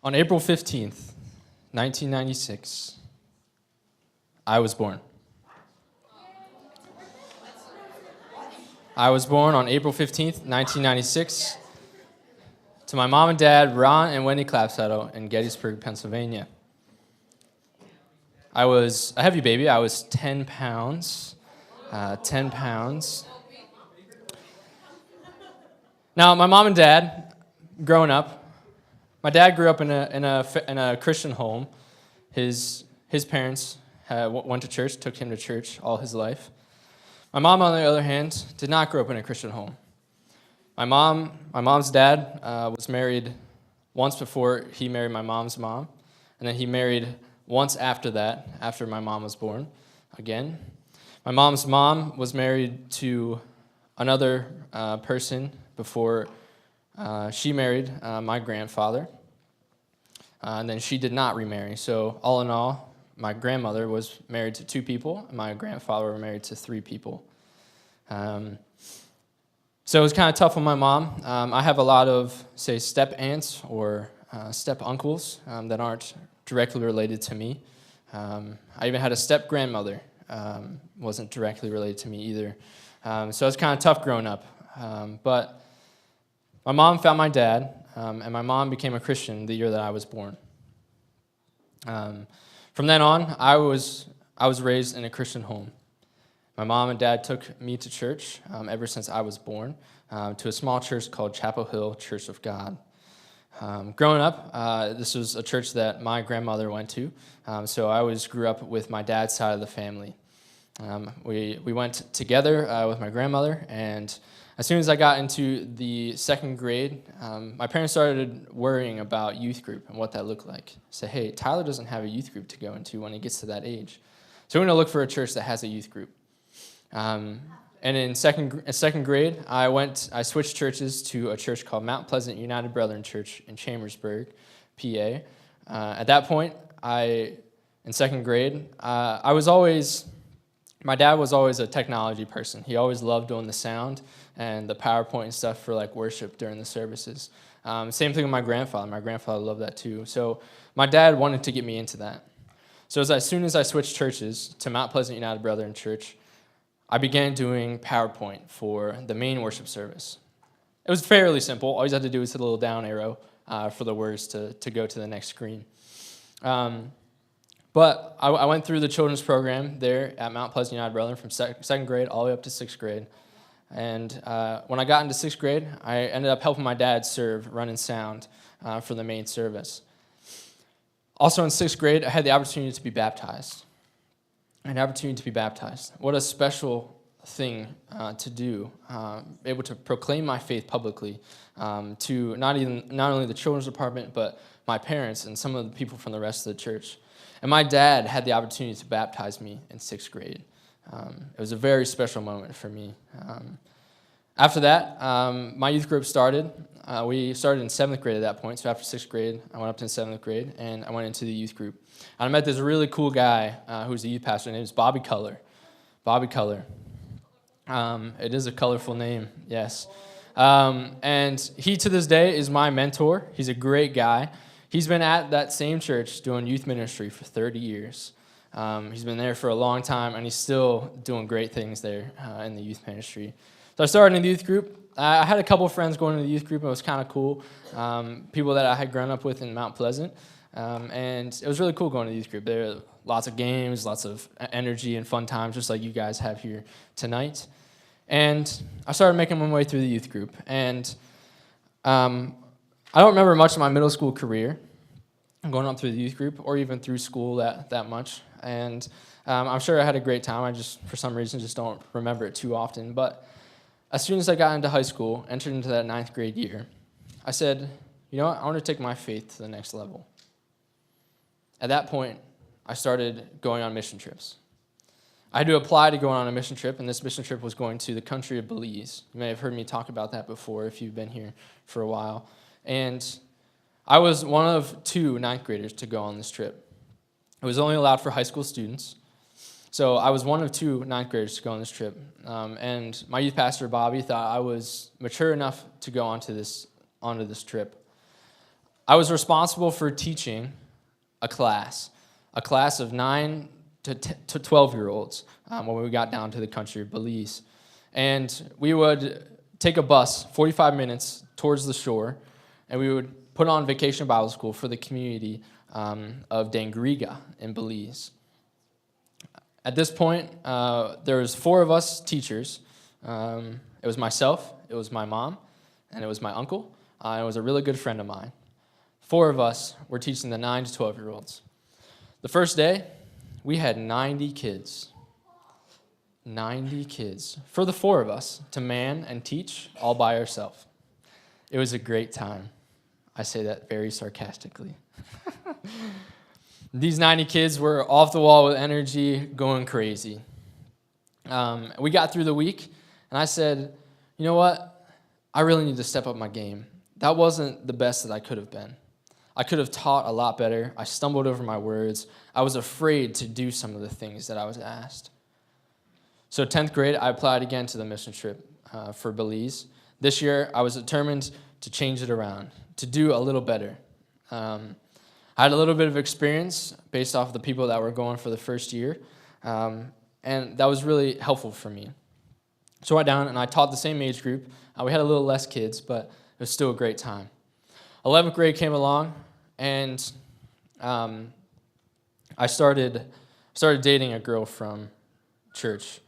On April 15th, 1996, I was born. I was born on April 15th, 1996, to my mom and dad, Ron and Wendy Clapsaddle, in Gettysburg, Pennsylvania. I was a heavy baby. I was 10 pounds. 10 pounds. Now, my mom and dad, growing up, my dad grew up in a Christian home. His parents went to church, took him to church all his life. My mom, on the other hand, did not grow up in a Christian home. My mom's dad was married once before he married my mom's mom, and then he married once after that, after my mom was born, again. My mom's mom was married to another person before she married my grandfather, and then she did not remarry. So all in all, my grandmother was married to 2 people, and my grandfather was married to 3 people. So it was kind of tough on my mom. I have a lot of, say, step aunts or step uncles that aren't directly related to me. I even had a step grandmother, wasn't directly related to me either. So it was kind of tough growing up. But my mom found my dad, and my mom became a Christian the year that I was born. From then on, I was raised in a Christian home. My mom and dad took me to church ever since I was born, to a small church called Chapel Hill Church of God. Growing up, this was a church that my grandmother went to, so I always grew up with my dad's side of the family. We went together with my grandmother, and as soon as I got into the 2nd grade, my parents started worrying about youth group and what that looked like. Say, hey, Tyler doesn't have a youth group to go into when he gets to that age. So we're going to look for a church that has a youth group. And in second grade, I switched churches to a church called Mount Pleasant United Brethren Church in Chambersburg, PA. At that point, in 2nd grade, my dad was always a technology person. He always loved doing the sound and the PowerPoint and stuff for like worship during the services. Same thing with my grandfather. My grandfather loved that too. So my dad wanted to get me into that. So as soon as I switched churches to Mount Pleasant United Brethren Church, I began doing PowerPoint for the main worship service. It was fairly simple. All you had to do was hit a little down arrow for the words to go to the next screen. But I went through the children's program there at Mount Pleasant United Brethren from 2nd grade all the way up to 6th grade. And when I got into 6th grade, I ended up helping my dad serve running sound for the main service. Also in 6th grade, I had the opportunity to be baptized. What a special thing to do, able to proclaim my faith publicly to not only the children's department, but my parents and some of the people from the rest of the church. And my dad had the opportunity to baptize me in 6th grade. It was a very special moment for me. After that, my youth group started. We started in 7th grade at that point, so after 6th grade, I went up to 7th grade, and I went into the youth group. And I met this really cool guy who's the youth pastor. His name is Bobby Culler. Bobby Culler. It is a colorful name, yes. And he, to this day, is my mentor. He's a great guy. He's been at that same church doing youth ministry for 30 years. He's been there for a long time, and he's still doing great things there in the youth ministry. So I started in the youth group. I had a couple of friends going to the youth group. It was kind of cool. People that I had grown up with in Mount Pleasant. And it was really cool going to the youth group. There were lots of games, lots of energy and fun times, just like you guys have here tonight. And I started making my way through the youth group. And I don't remember much of my middle school career, going up through the youth group or even through school that much. And I'm sure I had a great time. I just, for some reason, just don't remember it too often. But as soon as I got into high school, entered into that 9th grade year, I said, you know what, I want to take my faith to the next level. At that point, I started going on mission trips. I had to apply to go on a mission trip, and this mission trip was going to the country of Belize. You may have heard me talk about that before if you've been here for a while. And I was one of 2 9th graders to go on this trip. It was only allowed for high school students. So I was one of 2 9th graders to go on this trip. And my youth pastor, Bobby, thought I was mature enough to go onto this trip. I was responsible for teaching a class of 9 to 12-year-olds when we got down to the country of Belize. And we would take a bus 45 minutes towards the shore, and we would put on Vacation Bible School for the community of Dangriga in Belize. At this point, there was 4 of us teachers. It was myself, it was my mom, and it was my uncle. It was a really good friend of mine. 4 of us were teaching the 9 to 12-year-olds. The first day, we had 90 kids. 90 kids for the 4 of us to man and teach all by ourselves. It was a great time. I say that very sarcastically. These 90 kids were off the wall with energy, going crazy. We got through the week, and I said, you know what? I really need to step up my game. That wasn't the best that I could have been. I could have taught a lot better. I stumbled over my words. I was afraid to do some of the things that I was asked. So 10th grade, I applied again to the mission trip for Belize. This year, I was determined to change it around, to do a little better. I had a little bit of experience based off the people that were going for the first year, and that was really helpful for me. So I went down and I taught the same age group. We had a little less kids, but it was still a great time. 11th grade came along, and I started dating a girl from church.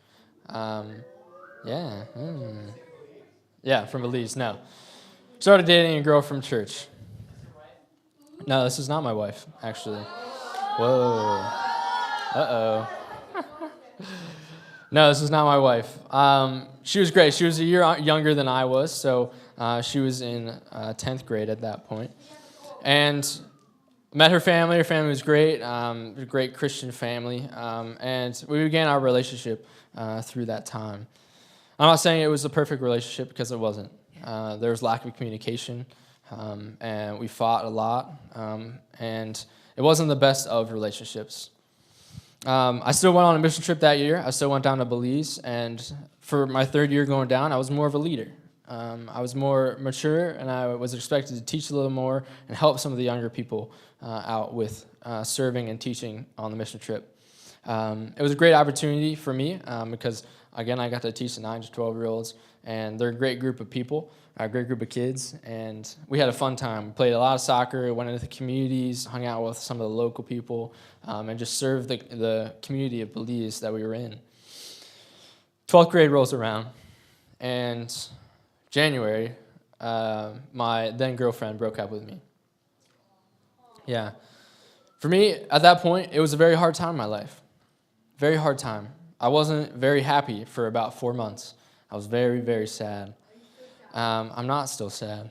From Belize. No, started dating a girl from church. No, this is not my wife, actually. Whoa. Uh-oh. No, this is not my wife. She was great. She was a year younger than I was, so she was in 10th grade at that point. And met her family. Her family was great, a great Christian family, and we began our relationship through that time. I'm not saying it was a perfect relationship, because it wasn't. There was lack of communication, and we fought a lot, and it wasn't the best of relationships. I still went on a mission trip that year. I still went down to Belize, and for my 3rd year going down, I was more of a leader. I was more mature, and I was expected to teach a little more and help some of the younger people out with serving and teaching on the mission trip. It was a great opportunity for me because, again, I got to teach the 9 to 12-year-olds, and they're a great group of people, a great group of kids, and we had a fun time. We played a lot of soccer, went into the communities, hung out with some of the local people, and just served the community of Belize that we were in. 12th grade rolls around, and January, my then-girlfriend broke up with me. Yeah. For me, at that point, it was a very hard time in my life. Very hard time. I wasn't very happy for about 4 months. I was very, very sad. I'm not still sad.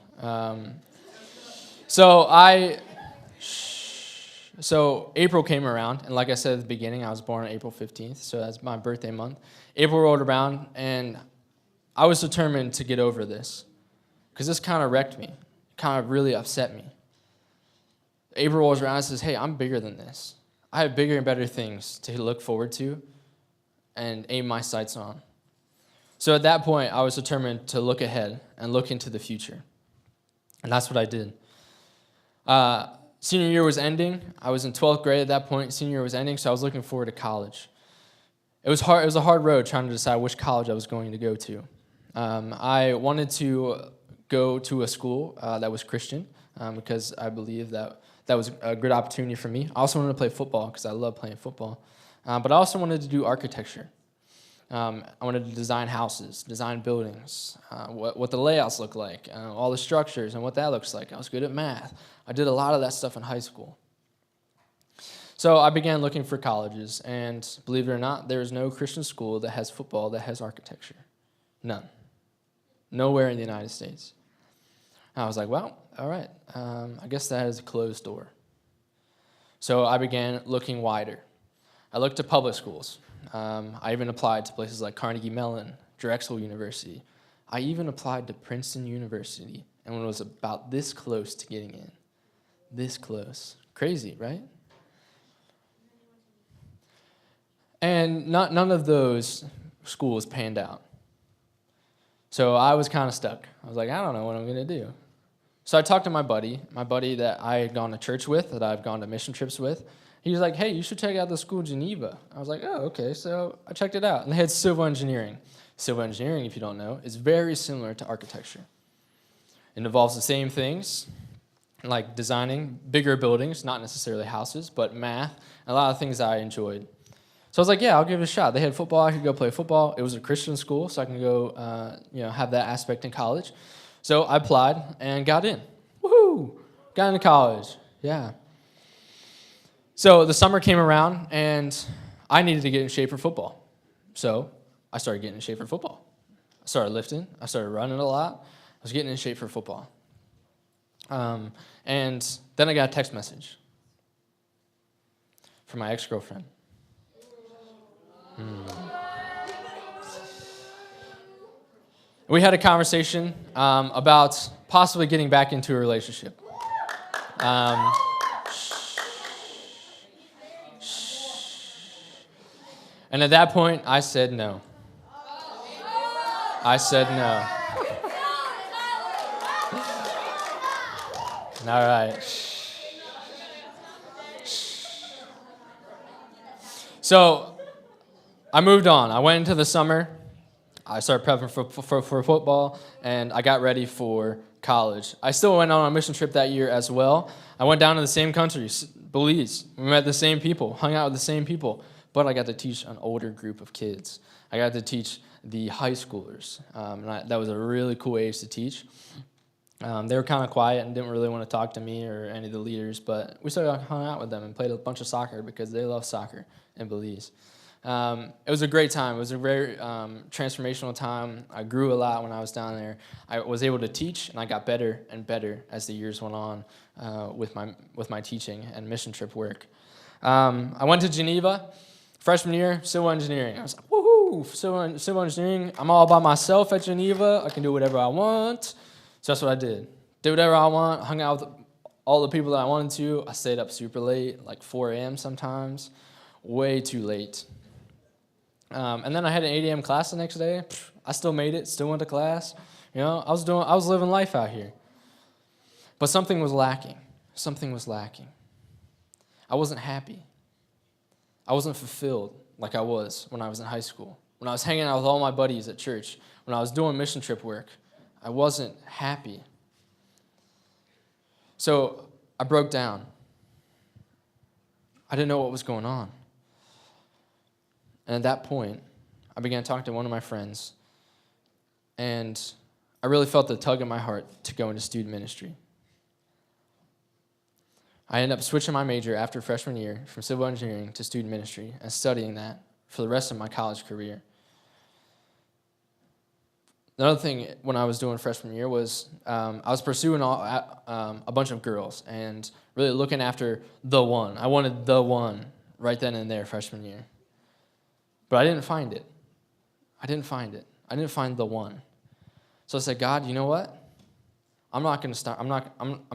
So April came around, and like I said at the beginning, I was born on April 15th, so that's my birthday month. April rolled around, and I was determined to get over this, because this kind of wrecked me, kind of really upset me. April rolls around and says, hey, I'm bigger than this. I have bigger and better things to look forward to and aim my sights on. So at that point, I was determined to look ahead and look into the future. And that's what I did. Senior year was ending. I was in 12th grade at that point. Senior year was ending, so I was looking forward to college. It was hard. It was a hard road trying to decide which college I was going to go to. I wanted to go to a school that was Christian because I believe that was a good opportunity for me. I also wanted to play football because I love playing football. But I also wanted to do architecture. I wanted to design houses, design buildings, what the layouts look like, all the structures and what that looks like. I was good at math. I did a lot of that stuff in high school. So I began looking for colleges, and believe it or not, there is no Christian school that has football that has architecture. None. Nowhere in the United States. I was like, well, all right, I guess that is a closed door. So I began looking wider. I looked at public schools. I even applied to places like Carnegie Mellon, Drexel University. I even applied to Princeton University and was about this close to getting in. This close. Crazy, right? And none of those schools panned out. So I was kind of stuck. I was like, I don't know what I'm going to do. So I talked to my buddy that I had gone to church with, that I've gone to mission trips with. He was like, hey, you should check out the school Geneva. I was like, oh, okay. So I checked it out. And they had civil engineering. Civil engineering, if you don't know, is very similar to architecture. It involves the same things, like designing bigger buildings, not necessarily houses, but math, and a lot of things that I enjoyed. So I was like, yeah, I'll give it a shot. They had football. I could go play football. It was a Christian school, so I can go have that aspect in college. So I applied and got in. Woohoo! Got into college. Yeah. So the summer came around, and I needed to get in shape for football. So I started getting in shape for football. I started lifting. I started running a lot. I was getting in shape for football. And then I got a text message from my ex-girlfriend. We had a conversation about possibly getting back into a relationship. And at that point, I said no. I said no. All right. So I moved on. I went into the summer. I started prepping for football, and I got ready for college. I still went on a mission trip that year as well. I went down to the same country, Belize. We met the same people, hung out with the same people, but I got to teach an older group of kids. I got to teach the high schoolers. That was a really cool age to teach. They were kind of quiet and didn't really want to talk to me or any of the leaders, but we started hung out with them and played a bunch of soccer because they love soccer in Belize. It was a great time. It was a very transformational time. I grew a lot when I was down there. I was able to teach, and I got better and better as the years went on with my teaching and mission trip work. I went to Geneva, freshman year, civil engineering. I was like, woohoo, civil engineering. I'm all by myself at Geneva. I can do whatever I want. So that's what I did. Did whatever I want, hung out with all the people that I wanted to. I stayed up super late, like 4 a.m. sometimes, way too late. And then I had an 8 a.m. class the next day. I still made it, still went to class. You know, I was living life out here. But something was lacking. Something was lacking. I wasn't happy. I wasn't fulfilled like I was when I was in high school. When I was hanging out with all my buddies at church. When I was doing mission trip work. I wasn't happy. So I broke down. I didn't know what was going on. And at that point, I began talking to one of my friends, and I really felt the tug in my heart to go into student ministry. I ended up switching my major after freshman year from civil engineering to student ministry and studying that for the rest of my college career. Another thing when I was doing freshman year was I was pursuing a bunch of girls and really looking after the one. I wanted the one right then and there freshman year. But I didn't find it. I didn't find the one. So I said, God, you know what? I'm not going to stop. I'm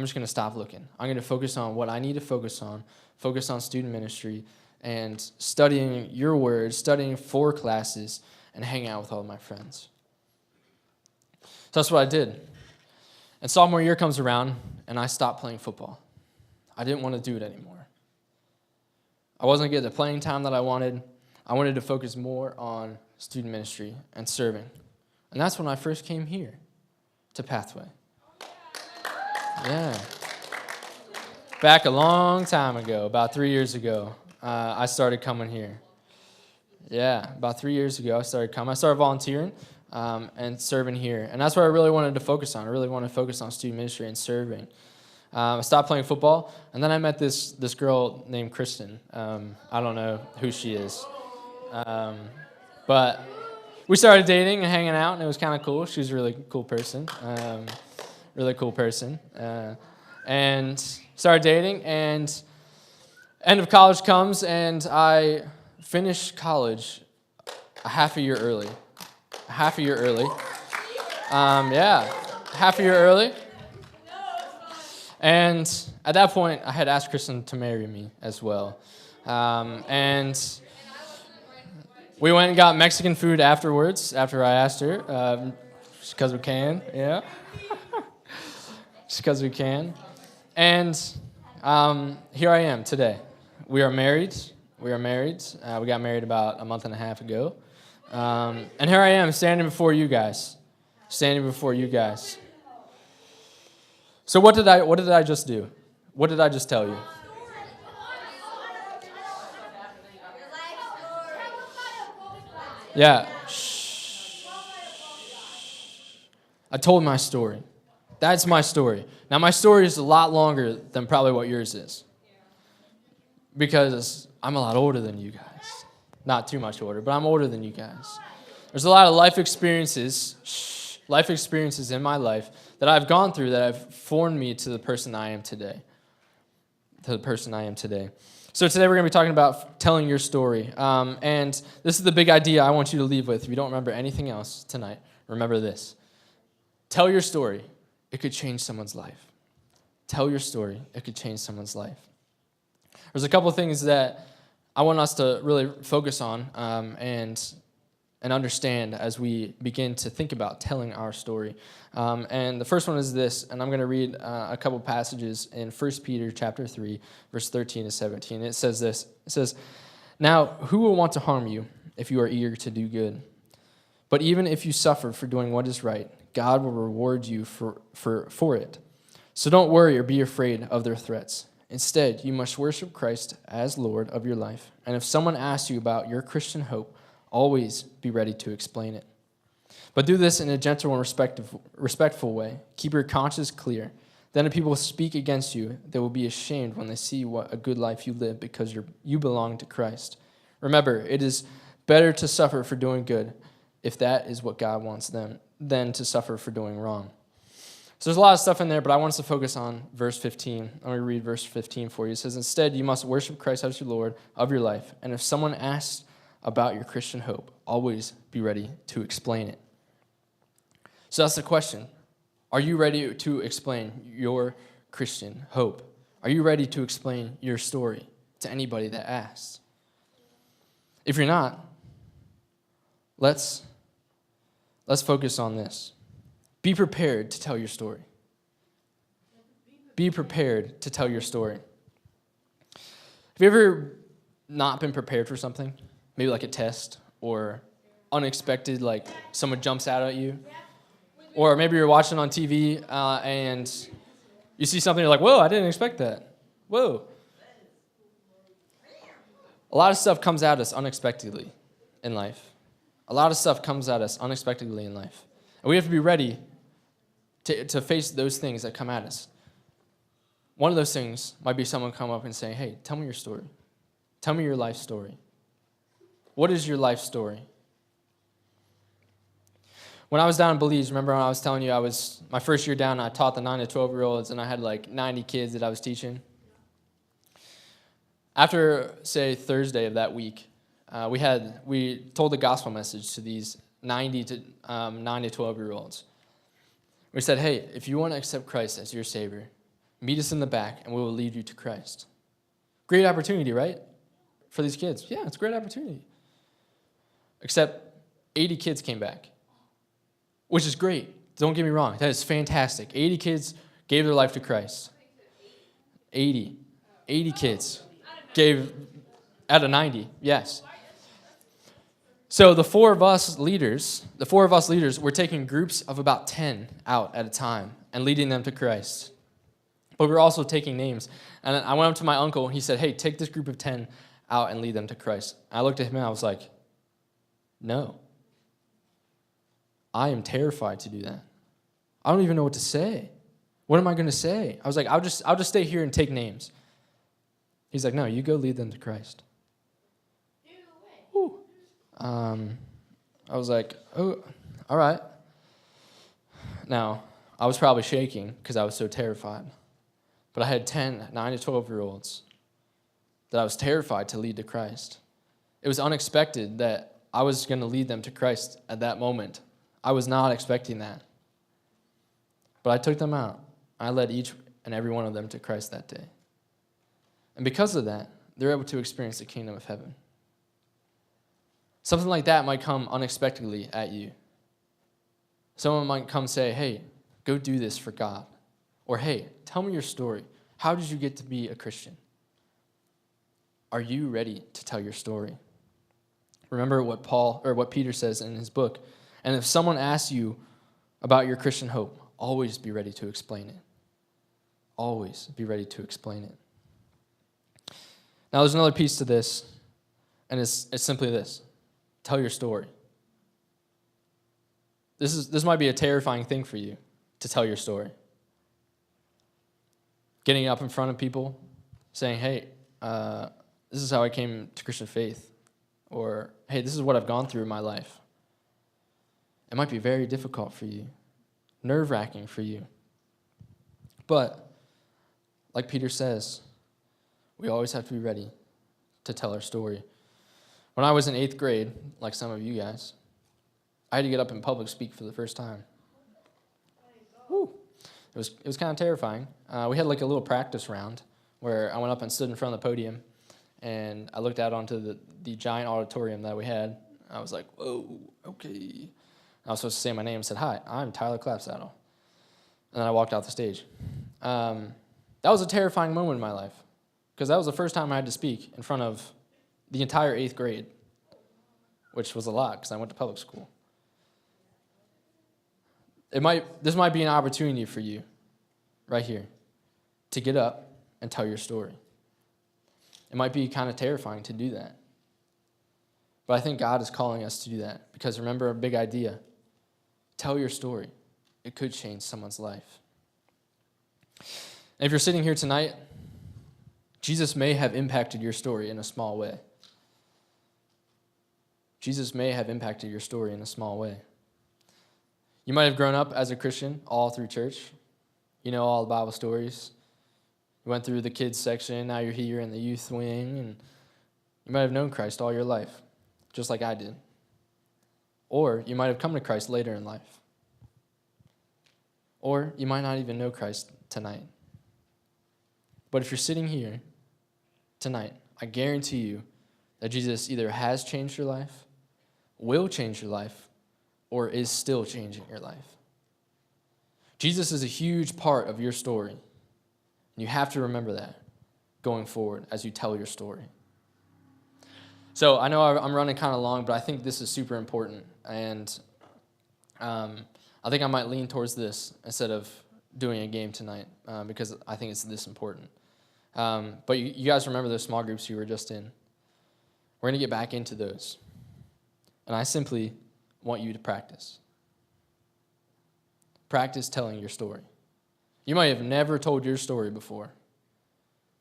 just going to stop looking. I'm going to focus on what I need to focus on student ministry and studying your word, studying 4 classes, and hanging out with all of my friends. So that's what I did. And sophomore year comes around, and I stopped playing football. I didn't want to do it anymore. I wasn't getting the playing time that I wanted. I wanted to focus more on student ministry and serving. And that's when I first came here to Pathway. Yeah. Back a long time ago, about 3 years ago, I started coming here. Yeah, about 3 years ago, I started coming. I started volunteering and serving here. And that's what I really wanted to focus on. I really wanted to focus on student ministry and serving. I stopped playing football, and then I met this girl named Kristen. I don't know who she is. But we started dating and hanging out, and it was kind of cool. She was a really cool person. And started dating, and end of college comes, and I finished college a half a year early. Half a year early. And at that point, I had asked Kristen to marry me as well. And we went and got Mexican food afterwards, after I asked her, because we can, yeah. just because we can. And here I am today. We are married. We got married about a month and a half ago. And here I am standing before you guys. So what did I just do? What did I just tell you? Yeah. Shh. I told my story. That's my story. Now, my story is a lot longer than probably what yours is. Because I'm a lot older than you guys. Not too much older, but I'm older than you guys. There's a lot of life experiences in my life that I've gone through that have formed me to the person I am today. So today we're going to be talking about telling your story. And this is the big idea I want you to leave with. If you don't remember anything else tonight, remember this. Tell your story. It could change someone's life. Tell your story. It could change someone's life. There's a couple of things that I want us to really focus on and understand as we begin to think about telling our story. And the first one is this, and I'm going to read a couple passages in 1 Peter chapter 3, verse 13 to 17. It says this. It says, "Now, who will want to harm you if you are eager to do good? But even if you suffer for doing what is right, God will reward you for it. So don't worry or be afraid of their threats. Instead, you must worship Christ as Lord of your life. And if someone asks you about your Christian hope, always be ready to explain it. But do this in a gentle and respectful way. Keep your conscience clear. Then if people speak against you, they will be ashamed when they see what a good life you live because you belong to Christ. Remember, it is better to suffer for doing good, if that is what God wants them, than to suffer for doing wrong." So there's a lot of stuff in there, but I want us to focus on verse 15. I'm going to read verse 15 for you. It says, "Instead, you must worship Christ as your Lord of your life. And if someone asks about your Christian hope, always be ready to explain it." So that's the question. Are you ready to explain your Christian hope? Are you ready to explain your story to anybody that asks? If you're not, let's focus on this. Be prepared to tell your story. Be prepared to tell your story. Have you ever not been prepared for something? Maybe like a test or unexpected, like someone jumps out at you. Or maybe you're watching on TV and you see something, you're like, whoa, I didn't expect that. Whoa. A lot of stuff comes at us unexpectedly in life. And we have to be ready to face those things that come at us. One of those things might be someone come up and say, "Hey, tell me your story. Tell me your life story." What is your life story? When I was down in Belize, remember when I was telling you my first year down, I taught the 9 to 12-year-olds, and I had like 90 kids that I was teaching. After, say, Thursday of that week, we told the gospel message to these 9 to 12-year-olds. We said, "Hey, if you want to accept Christ as your Savior, meet us in the back, and we will lead you to Christ." Great opportunity, right? For these kids. Yeah, it's a great opportunity. Except 80 kids came back, which is great. Don't get me wrong. That is fantastic. 80 kids gave their life to Christ. 80 kids gave out of 90, yes. So the four of us leaders, were taking groups of about 10 out at a time and leading them to Christ. But we were also taking names. And I went up to my uncle, and he said, "Hey, take this group of 10 out and lead them to Christ." I looked at him, and I was like, "No. I am terrified to do that. I don't even know what to say. What am I going to say?" I was like, I'll just stay here and take names." He's like, "No, you go lead them to Christ." Whew. I was like, "Oh, all right." Now, I was probably shaking because I was so terrified. But I had 10 9 to 12-year-olds that I was terrified to lead to Christ. It was unexpected that I was going to lead them to Christ at that moment. I was not expecting that. But I took them out. I led each and every one of them to Christ that day. And because of that, they're able to experience the kingdom of heaven. Something like that might come unexpectedly at you. Someone might come say, "Hey, go do this for God." Or, hey, tell me your story. How did you get to be a Christian? Are you ready to tell your story? Remember what Peter says in his book. And if someone asks you about your Christian hope, always be ready to explain it. Always be ready to explain it. Now, there's another piece to this, and it's simply this. Tell your story. This might be a terrifying thing for you, to tell your story. Getting up in front of people, saying, hey, this is how I came to Christian faith. Or, hey, this is what I've gone through in my life. It might be very difficult for you, nerve-wracking for you. But, like Peter says, we always have to be ready to tell our story. When I was in 8th grade, like some of you guys, I had to get up and public speak for the first time. Woo. It was kind of terrifying. We had like a little practice round where I went up and stood in front of the podium, and I looked out onto the giant auditorium that we had. I was like, whoa, okay. I was supposed to say my name and said, hi, I'm Tyler Clapsaddle. And then I walked out the stage. That was a terrifying moment in my life, because that was the first time I had to speak in front of the entire 8th grade, which was a lot because I went to public school. This might be an opportunity for you right here to get up and tell your story. It might be kind of terrifying to do that. But I think God is calling us to do that, because remember a big idea. Tell your story. It could change someone's life. And if you're sitting here tonight, Jesus may have impacted your story in a small way. Jesus may have impacted your story in a small way. You might have grown up as a Christian all through church. You know all the Bible stories. You went through the kids section, now you're here in the youth wing, and you might have known Christ all your life, just like I did. Or you might have come to Christ later in life. Or you might not even know Christ tonight. But if you're sitting here tonight, I guarantee you that Jesus either has changed your life, will change your life, or is still changing your life. Jesus is a huge part of your story. And you have to remember that going forward as you tell your story. So I know I'm running kind of long, but I think this is super important. And I think I might lean towards this instead of doing a game tonight, because I think it's this important. But you guys remember those small groups you were just in. We're going to get back into those. And I simply want you to practice. Practice telling your story. You might have never told your story before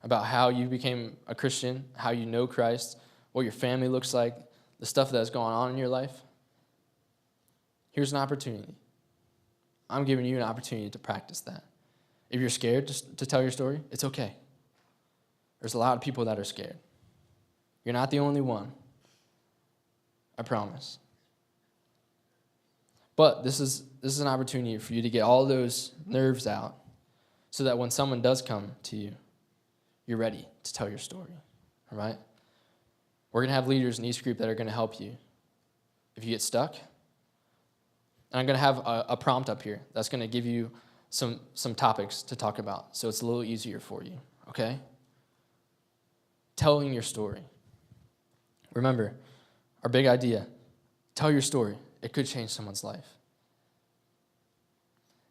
about how you became a Christian, how you know Christ, what your family looks like, the stuff that's going on in your life. Here's an opportunity. I'm giving you an opportunity to practice that. If you're scared to tell your story, it's okay. There's a lot of people that are scared. You're not the only one. I promise. But this is an opportunity for you to get all those nerves out so that when someone does come to you, you're ready to tell your story. All right? We're going to have leaders in each group that are going to help you if you get stuck. And I'm going to have a prompt up here that's going to give you some topics to talk about so it's a little easier for you, okay? Telling your story. Remember, our big idea, tell your story. It could change someone's life.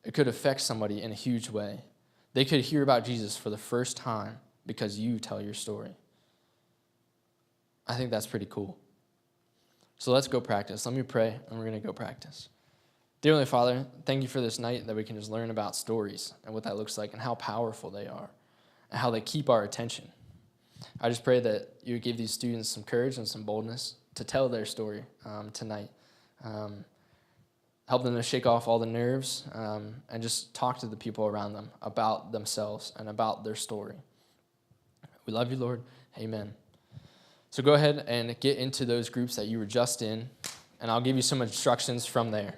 It could affect somebody in a huge way. They could hear about Jesus for the first time because you tell your story. I think that's pretty cool. So let's go practice. Let me pray, and we're going to go practice. Dear Heavenly Father, thank you for this night that we can just learn about stories and what that looks like and how powerful they are and how they keep our attention. I just pray that you would give these students some courage and some boldness to tell their story tonight. Help them to shake off all the nerves and just talk to the people around them about themselves and about their story. We love you, Lord. Amen. So go ahead and get into those groups that you were just in, and I'll give you some instructions from there.